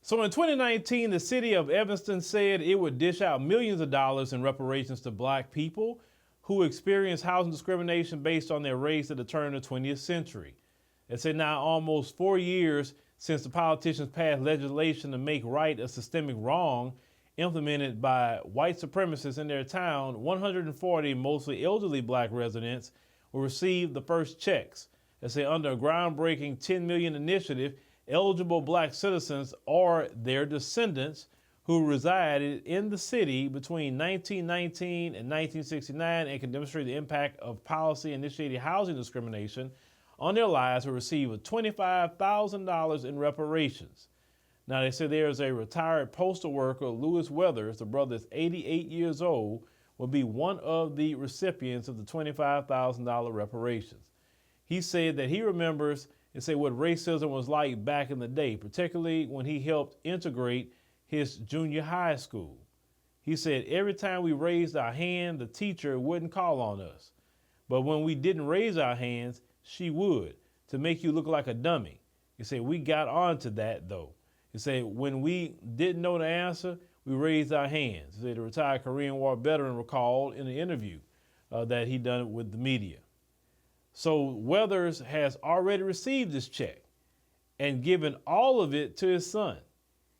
So in 2019, the city of Evanston said it would dish out millions of dollars in reparations to black people who experienced housing discrimination based on their race at the turn of the 20th century. It said now almost 4 years since the politicians passed legislation to make right a systemic wrong implemented by white supremacists in their town, 140 mostly elderly black residents will receive the first checks. It said under a groundbreaking $10 million initiative, eligible black citizens or their descendants who resided in the city between 1919 and 1969 and can demonstrate the impact of policy-initiated housing discrimination on their lives will receive $25,000 in reparations. Now, they say there's a retired postal worker, Lewis Weathers, the brother is 88 years old, will be one of the recipients of the $25,000 reparations. He said that he remembers and say what racism was like back in the day, particularly when he helped integrate his junior high school. He said every time we raised our hand, the teacher wouldn't call on us. But when we didn't raise our hands, she would, to make you look like a dummy. He said we got onto that though. He said when we didn't know the answer, we raised our hands. He said the retired Korean War veteran recalled in an interview that he done with the media. So Weathers has already received this check and given all of it to his son.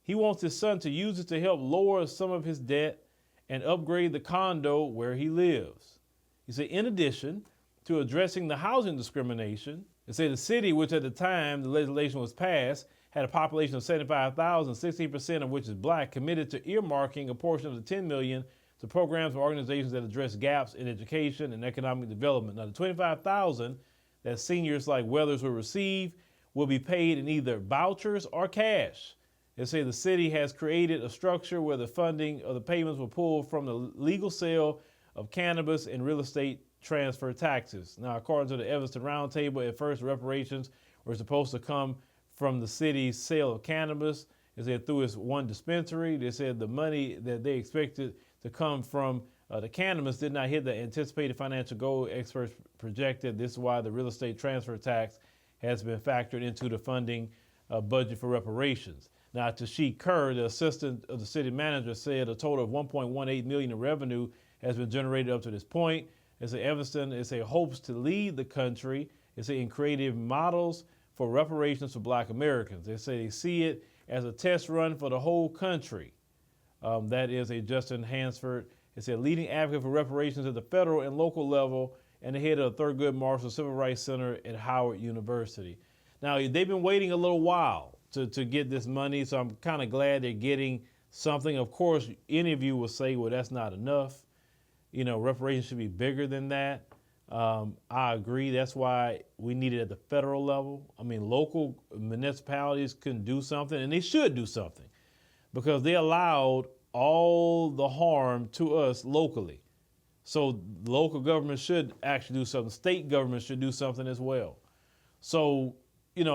He wants his son to use it to help lower some of his debt and upgrade the condo where he lives. He said, in addition to addressing the housing discrimination, they say the city, which at the time the legislation was passed, had a population of 75,000, 16% of which is black, committed to earmarking a portion of the $10 million to programs and organizations that address gaps in education and economic development. Now, the $25,000 that seniors like Weathers will receive will be paid in either vouchers or cash. They say the city has created a structure where the funding of the payments will pull from the legal sale of cannabis and real estate transfer taxes. Now, according to the Evanston Roundtable, at first reparations were supposed to come from the city's sale of cannabis. They said through its one dispensary. They said the money that they expected to come from the cannabis did not hit the anticipated financial goal experts projected. This is why the real estate transfer tax has been factored into the funding budget for reparations. Now, Tashik Kerr, the assistant of the city manager, said a total of $1.18 million in revenue has been generated up to this point. It's Evanston hopes to lead the country in creative models for reparations for black Americans. They say they see it as a test run for the whole country. That is Justin Hansford. It's a leading advocate for reparations at the federal and local level and the head of the Thurgood Marshall Civil Rights Center at Howard University. Now, they've been waiting a little while to get this money, so I'm kind of glad they're getting something. Of course, any of you will say, well, that's not enough. You know, reparations should be bigger than that. I agree. That's why we need it at the federal level. I mean, local municipalities can do something, and they should do something, because they allowed all the harm to us locally. So local government should actually do something. State government should do something as well. So, even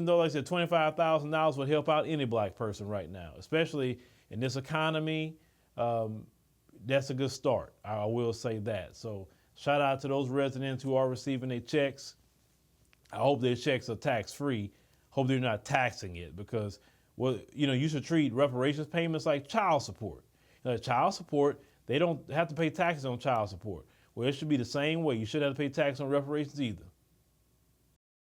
though like I said, $25,000 would help out any black person right now, especially in this economy, that's a good start. I will say that. So shout out to those residents who are receiving their checks. I hope their checks are tax-free. Hope they're not taxing it, because you should treat reparations payments like child support. Child support, they don't have to pay taxes on child support. Well, it should be the same way. You shouldn't have to pay tax on reparations either.